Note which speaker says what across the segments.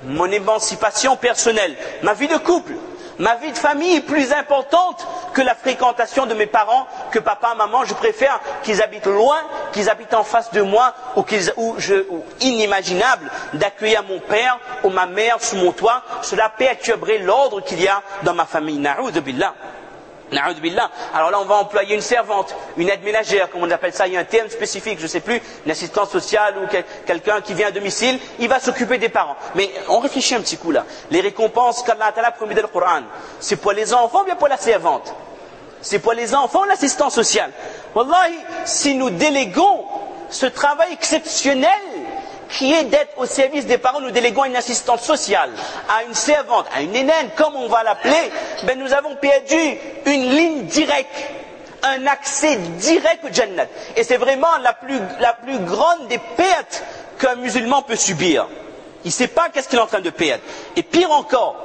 Speaker 1: mon émancipation personnelle, ma vie de couple, ma vie de famille est plus importante que la fréquentation de mes parents, que papa, maman. Je préfère qu'ils habitent loin, qu'ils habitent en face de moi, ou inimaginable d'accueillir mon père ou ma mère sous mon toit. Cela perturberait l'ordre qu'il y a dans ma famille. Na'oudhu billah. Alors là, on va employer une servante, une aide ménagère, comme on appelle ça. Il y a un terme spécifique, je ne sais plus, une assistante sociale ou quelqu'un qui vient à domicile. Il va s'occuper des parents. Mais on réfléchit un petit coup là. Les récompenses qu'Allah Ta'ala promet dans le Coran, c'est pour les enfants ou bien pour la servante? C'est pour les enfants ou l'assistance sociale? Wallahi, si nous déléguons ce travail exceptionnel qui est d'être au service des parents, nous déléguons une assistante sociale, à une servante, à une nénène, comme on va l'appeler, ben nous avons perdu une ligne directe, un accès direct au Jannat. Et c'est vraiment la plus grande des pertes qu'un musulman peut subir. Il ne sait pas qu'est-ce qu'il est en train de perdre. Et pire encore,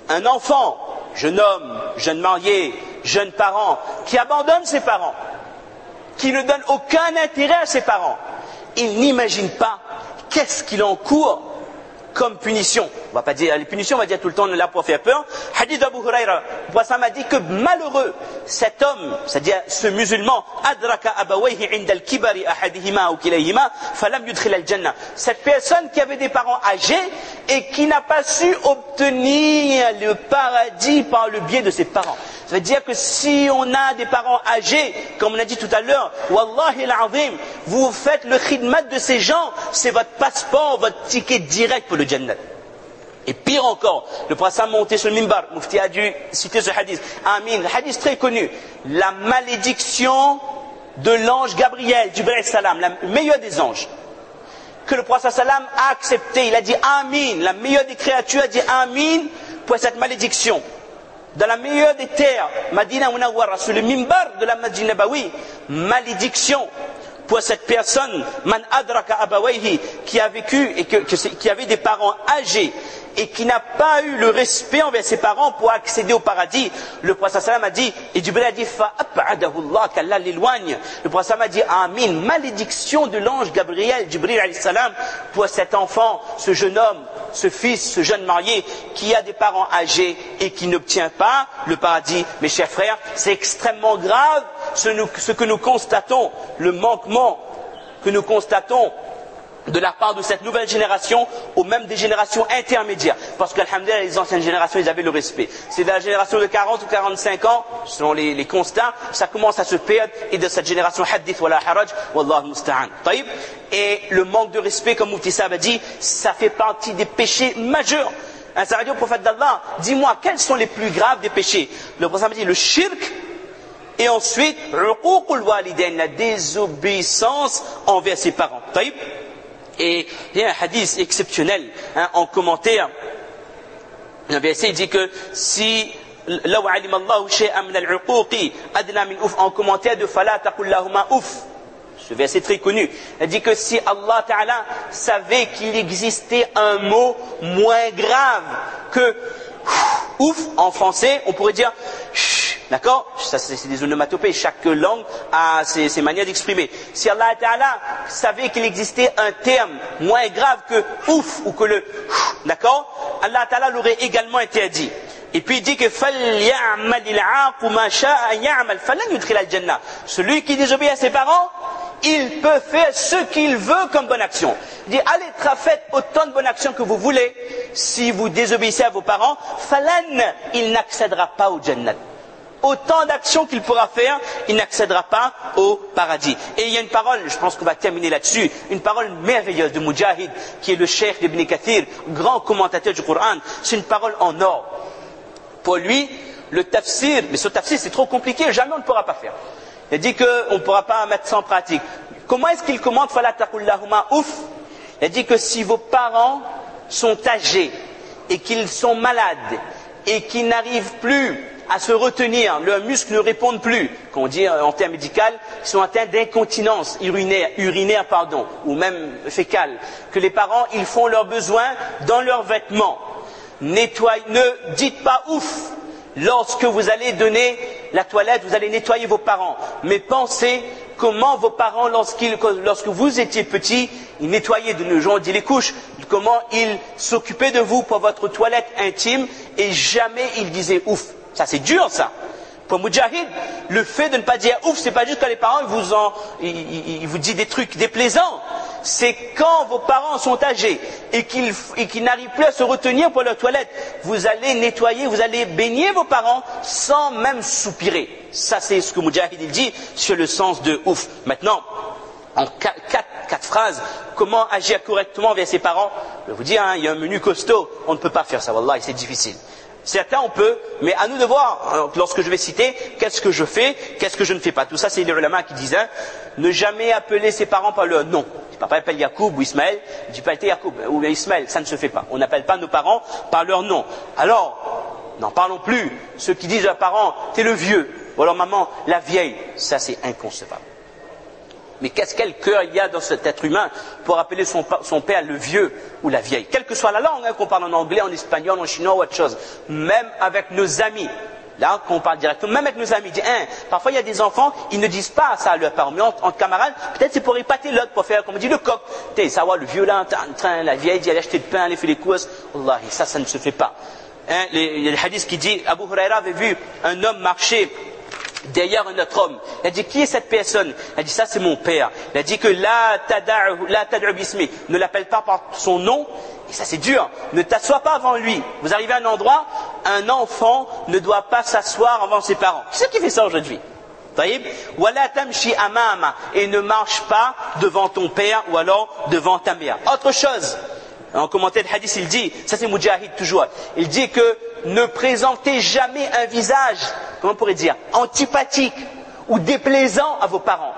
Speaker 1: un enfant, jeune homme, jeune marié, jeune parent, qui abandonne ses parents, qui ne donne aucun intérêt à ses parents, il n'imagine pas qu'est-ce qu'il encourt comme punition. On va pas dire les punitions, on va dire tout le temps là pour faire peur. Hadith d'Abu Huraira, ça m'a dit que malheureux cet homme, c'est-à-dire ce musulman, adraka abawayhi inda al-kibari ahadihima ou kilayhima falam yudkhil al-jannah. Cette personne qui avait des parents âgés et qui n'a pas su obtenir le paradis par le biais de ses parents. Ça veut dire que si on a des parents âgés, comme on a dit tout à l'heure, wallahi al-azim, vous faites le khidmat de ces gens, c'est votre passeport, votre ticket direct pour le Jannat. Et pire encore, le prophète monté sur le mimbar, Mufti a dû citer ce hadith. Amin, le hadith très connu. La malédiction de l'ange Gabriel, Jibril salam, le meilleur des anges, que le prophète salam a accepté. Il a dit Amin, la meilleure des créatures a dit Amin pour cette malédiction. Dans la meilleure des terres, Madina Munawwara, sur le mimbar de la Masjid Nabawi, malédiction pour cette personne, man adraka abawayhi, qui a vécu et qui avait des parents âgés et qui n'a pas eu le respect envers ses parents pour accéder au paradis. Le prophète sallam a dit, et Jibril a dit, fa'ab'adahu Allah, qu'Allah l'éloigne. Le prophète sallam a dit, amin, malédiction de l'ange Gabriel, Jibril alayhi salam, pour cet enfant, ce jeune homme, ce fils, ce jeune marié, qui a des parents âgés et qui n'obtient pas le paradis. Mes chers frères, c'est extrêmement grave ce que nous constatons, le manquement que nous constatons de la part de cette nouvelle génération ou même des générations intermédiaires. Parce qu'alhamdoulilah, les anciennes générations, ils avaient le respect. C'est de la génération de 40 ou 45 ans, selon les constats, ça commence à se perdre, et de cette génération hadith wala haraj, wallahu musta'an. Et le manque de respect, comme Mufti Sahab a dit, ça fait partie des péchés majeurs. Un sahabi au prophète d'Allah, dis-moi, quels sont les plus graves des péchés? Le prophète a dit, le shirk, et ensuite, la désobéissance envers ses parents. Et il y a un hadith exceptionnel en commentaire. Un verset dit que si en commentaire de fala taqul lahuma ouf, ce verset très connu, il dit que si Allah Ta'ala savait qu'il existait un mot moins grave que ouf en français, on pourrait dire d'accord? Ça, c'est des onomatopées. Chaque langue a ses manières d'exprimer. Si Allah Ta'ala savait qu'il existait un terme moins grave que ouf ou que le d'accord? Allah Ta'ala l'aurait également interdit. Et puis il dit que celui qui désobéit à ses parents, il peut faire ce qu'il veut comme bonne action. Il dit, allez, faites autant de bonnes actions que vous voulez. Si vous désobéissez à vos parents, il n'accédera pas au Jannat. Autant d'actions qu'il pourra faire, il n'accédera pas au paradis. Et il y a une parole, je pense qu'on va terminer là-dessus, une parole merveilleuse de Mujahid, qui est le cheikh d'Ibn Kathir, grand commentateur du Coran. C'est une parole en or. Pour lui, le tafsir, mais ce tafsir c'est trop compliqué, jamais on ne pourra pas faire. Il dit qu'on ne pourra pas mettre ça en pratique. Comment est-ce qu'il commente fala taqul lahuma ouf? Il dit que si vos parents sont âgés et qu'ils sont malades et qu'ils n'arrivent plus à se retenir, leurs muscles ne répondent plus, qu'on dit en termes médicaux, ils sont atteints d'incontinence urinaire, ou même fécale, que les parents, ils font leurs besoins dans leurs vêtements. Ne dites pas ouf lorsque vous allez donner la toilette, vous allez nettoyer vos parents, mais pensez comment vos parents, lorsque vous étiez petits, ils nettoyaient de nos gens, on dit les couches, comment ils s'occupaient de vous pour votre toilette intime et jamais ils disaient ouf. Ça c'est dur ça. Pour Mujahid, le fait de ne pas dire ouf, c'est pas juste quand les parents ils vous disent des trucs déplaisants. C'est quand vos parents sont âgés et qu'ils n'arrivent plus à se retenir pour leur toilette. Vous allez nettoyer, vous allez baigner vos parents sans même soupirer. Ça c'est ce que Mujahid il dit sur le sens de ouf. Maintenant, en quatre phrases, comment agir correctement envers ses parents. Je vais vous dire, il y a un menu costaud, on ne peut pas faire ça, wallah, c'est difficile. Certains on peut, mais à nous de voir, lorsque je vais citer, qu'est-ce que je fais, qu'est-ce que je ne fais pas. Tout ça c'est les ulama qui disent, ne jamais appeler ses parents par leur nom. Si papa appelle Yacoub ou Ismaël, je dis pas Yacoub ou Ismaël, ça ne se fait pas. On n'appelle pas nos parents par leur nom. Alors, n'en parlons plus, ceux qui disent à leurs parents, t'es le vieux, ou alors maman, la vieille, ça c'est inconcevable. Mais quel cœur il y a dans cet être humain pour appeler son père le vieux ou la vieille. Quelle que soit la langue, qu'on parle en anglais, en espagnol, en chinois ou autre chose. Même avec nos amis. Là, qu'on parle directement, même avec nos amis. Parfois, il y a des enfants, ils ne disent pas ça à leurs parents. Mais entre camarades, peut-être c'est pour épater l'autre, pour faire, comme on dit, le coq. Ça va, le vieux là, en train, la vieille dit, elle a acheté le pain, elle a fait les courses. Wallahi, ça ne se fait pas. Il y a le hadith qui dit, Abu Huraira avait vu un homme marcher derrière un autre homme. Il a dit, qui est cette personne? Il a dit, ça c'est mon père. Il a dit que la tad'u bismi, ne l'appelle pas par son nom. Et ça c'est dur. Ne t'assois pas avant lui. Vous arrivez à un endroit, un enfant ne doit pas s'asseoir avant ses parents. Qui c'est qui fait ça aujourd'hui? Wala tamshi amama, et ne marche pas devant ton père ou alors devant ta mère. Autre chose, en commentaire de hadith il dit, ça c'est Mujahid toujours, il dit que ne présentez jamais un visage, comment on pourrait dire, antipathique ou déplaisant à vos parents.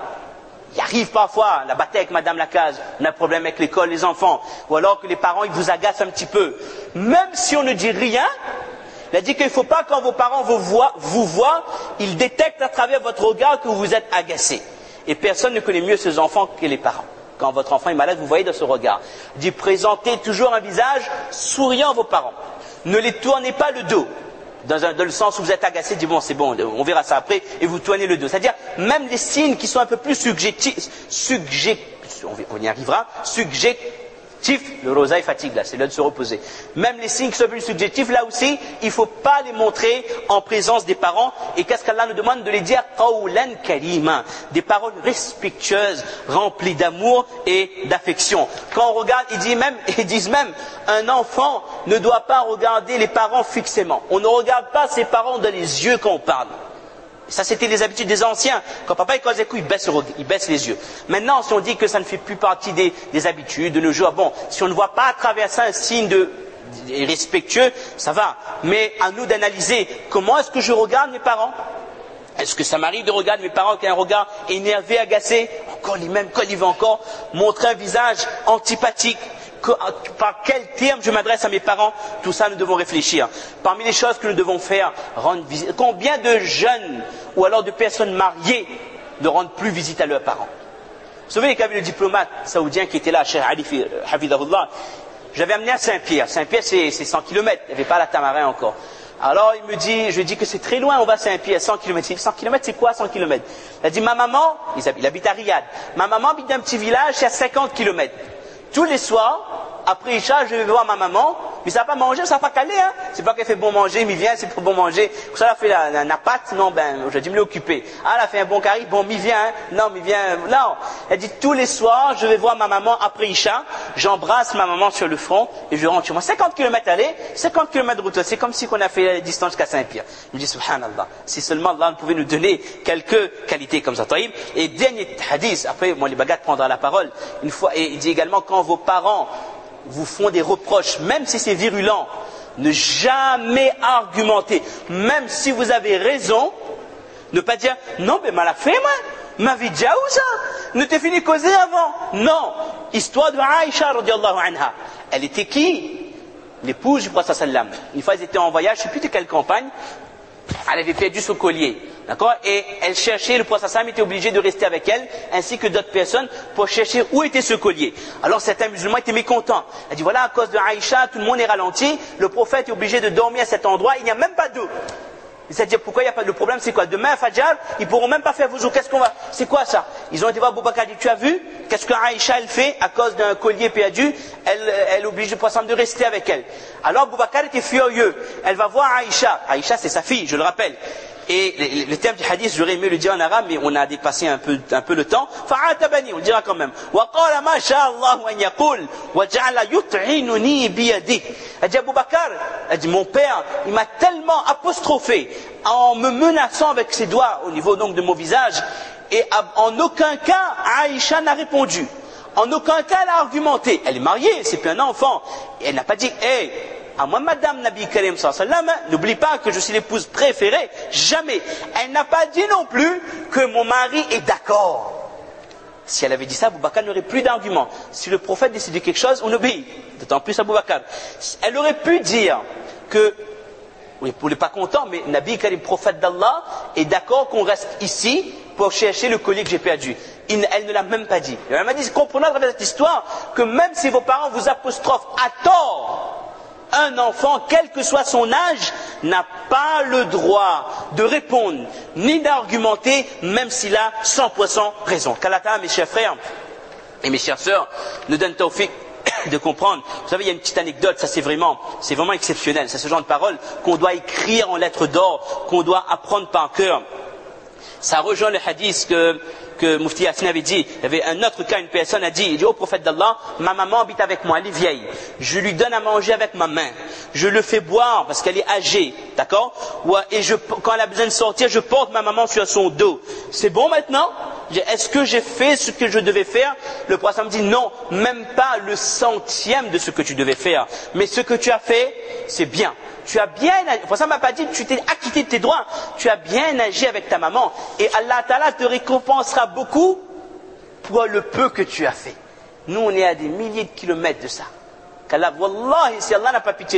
Speaker 1: Il arrive parfois, la bataille avec Madame Lacase, on a un problème avec l'école, les enfants, ou alors que les parents ils vous agacent un petit peu. Même si on ne dit rien, il a dit qu'il ne faut pas quand vos parents vous voient, ils détectent à travers votre regard que vous êtes agacé. Et personne ne connaît mieux ses enfants que les parents. Quand votre enfant est malade, vous voyez dans ce regard. Il dit, présentez toujours un visage souriant à vos parents. Ne les tournez pas le dos. Dans le sens où vous êtes agacé, dites bon, c'est bon, on verra ça après, et vous tournez le dos. C'est-à-dire, même les signes qui sont un peu plus on y arrivera, le rosaille fatigue là, c'est l'heure de se reposer. Même les signes qui sont plus subjectifs, là aussi, il ne faut pas les montrer en présence des parents. Et qu'est-ce qu'Allah nous demande? De les dire qawlan karima, des paroles respectueuses, remplies d'amour et d'affection. Quand on regarde, ils disent même, un enfant ne doit pas regarder les parents fixement. On ne regarde pas ses parents dans les yeux quand on parle. Ça, c'était les habitudes des anciens. Quand papa cause des coups, il baisse les yeux. Maintenant, si on dit que ça ne fait plus partie des habitudes de nos jours, bon, si on ne voit pas à travers ça un signe respectueux, ça va. Mais à nous d'analyser comment est-ce que je regarde mes parents. Est-ce que ça m'arrive de regarder mes parents qui ont un regard énervé, agacé, encore les mêmes, quand il va encore montrer un visage antipathique? Par quel terme je m'adresse à mes parents? Tout ça, nous devons réfléchir. Parmi les choses que nous devons faire, rendre visite. Combien de jeunes ou alors de personnes mariées ne rendent plus visite à leurs parents? Vous savez qu'il y avait le diplomate saoudien qui était là, Cheikh Ali Hafidahullah. J'avais amené à Saint-Pierre. Saint-Pierre, c'est 100 km. Il n'y avait pas la Tamarin encore. Alors je lui dis que c'est très loin, on va à Saint-Pierre, 100 km. Il dit 100 km, c'est quoi 100 km? Il a dit, ma maman, il habite à Riyad. Ma maman habite dans un petit village, c'est à 50 km. Tous les soirs, après Isha, je vais voir ma maman, mais ça va pas manger, ça va pas caler, hein. C'est pas qu'elle fait bon manger, mais vient, c'est pour bon manger. Pour ça, elle a fait la pâte, non, aujourd'hui, me l'ai occupé. Ah, elle a fait un bon curry, bon, m'y vient, hein. Non, m'y vient, non. Elle dit, tous les soirs, je vais voir ma maman après Isha, j'embrasse ma maman sur le front, et je rentre chez moi. 50 km aller, 50 km de route, c'est comme si on a fait la distance jusqu'à Saint-Pierre. Je me dis, subhanallah, si seulement Allah pouvait nous donner quelques qualités comme ça. Et dernier hadith, après, moi, les baguettes prendra la parole, une fois, et il dit également, quand vos parents vous font des reproches, même si c'est virulent, ne jamais argumenter, même si vous avez raison, ne pas dire non mais mal fait moi, ma vie déjà où ça, ne t'ai fini causer avant. Non, histoire de Aïcha radiallahu anha. Elle était qui? L'épouse du prophète sallam. Une fois ils étaient en voyage, je ne sais plus de quelle campagne, elle avait perdu son collier. D'accord? Et elle cherchait, le prophète sallam était obligé de rester avec elle, ainsi que d'autres personnes, pour chercher où était ce collier. Alors certains musulmans étaient mécontents. Elle dit voilà, à cause de Aïcha, tout le monde est ralenti, le prophète est obligé de dormir à cet endroit, il n'y a même pas d'eau. C'est-à-dire, pourquoi il n'y a pas de problème? C'est quoi? Demain, Fajr, ils pourront même pas faire wuzu. Qu'est-ce qu'on va? C'est quoi ça? Ils ont été voir Abu Bakr, dit, tu as vu? Qu'est-ce que Aïcha, elle fait à cause d'un collier perdu? Elle oblige le prophète de rester avec elle. Alors, Abu Bakr était furieux. Elle va voir Aïcha. Aïcha, c'est sa fille, je le rappelle. Et le terme du hadith, j'aurais aimé le dire en arabe, mais on a dépassé un peu le temps. Fa'atabani, on le dira quand même. Wa qala ma sha'Allah wa yaqul wa ja'ala yut'inuni bi yadihi. Elle dit Abu Bakr, elle dit mon père, il m'a tellement apostrophé en me menaçant avec ses doigts au niveau donc de mon visage, et en aucun cas Aïcha n'a répondu. En aucun cas elle a argumenté. Elle est mariée, c'est plus un enfant. Et elle n'a pas dit hey, à moi, Madame Nabi Karim sallallahu alayhi wa sallam, n'oublie pas que je suis l'épouse préférée. Jamais. Elle n'a pas dit non plus que mon mari est d'accord. Si elle avait dit ça, Abu Bakr n'aurait plus d'argument. Si le prophète décidait quelque chose, on obéit. D'autant plus Abu Bakr. Elle aurait pu dire que, oui, vous n'êtes pas content, mais Nabi Karim, prophète d'Allah, est d'accord qu'on reste ici pour chercher le collier que j'ai perdu. Elle ne l'a même pas dit. Elle m'a dit, comprenez à travers cette histoire que même si vos parents vous apostrophent à tort, un enfant, quel que soit son âge, n'a pas le droit de répondre ni d'argumenter, même s'il a 100% raison. Qu'Allah, mes chers frères et mes chères sœurs, nous donne tawfiq de comprendre. Vous savez, il y a une petite anecdote, ça c'est vraiment exceptionnel. C'est ce genre de parole qu'on doit écrire en lettres d'or, qu'on doit apprendre par cœur. Ça rejoint le hadith que Mufti Yassine avait dit. Il y avait un autre cas, une personne a dit, il dit au prophète d'Allah, ma maman habite avec moi, elle est vieille. Je lui donne à manger avec ma main. Je le fais boire parce qu'elle est âgée, d'accord? Et quand elle a besoin de sortir, je porte ma maman sur son dos. C'est bon maintenant? Est-ce que j'ai fait ce que je devais faire? Le prophète me dit non, même pas le centième de ce que tu devais faire. Mais ce que tu as fait, c'est bien. Tu as bien agi. Le prophète m'a pas dit tu t'es acquitté de tes droits. Tu as bien agi avec ta maman. Et Allah Ta'ala te récompensera beaucoup pour le peu que tu as fait. Nous, on est à des milliers de kilomètres de ça. Qu'Allah, Wallahi, si Allah n'a pas pitié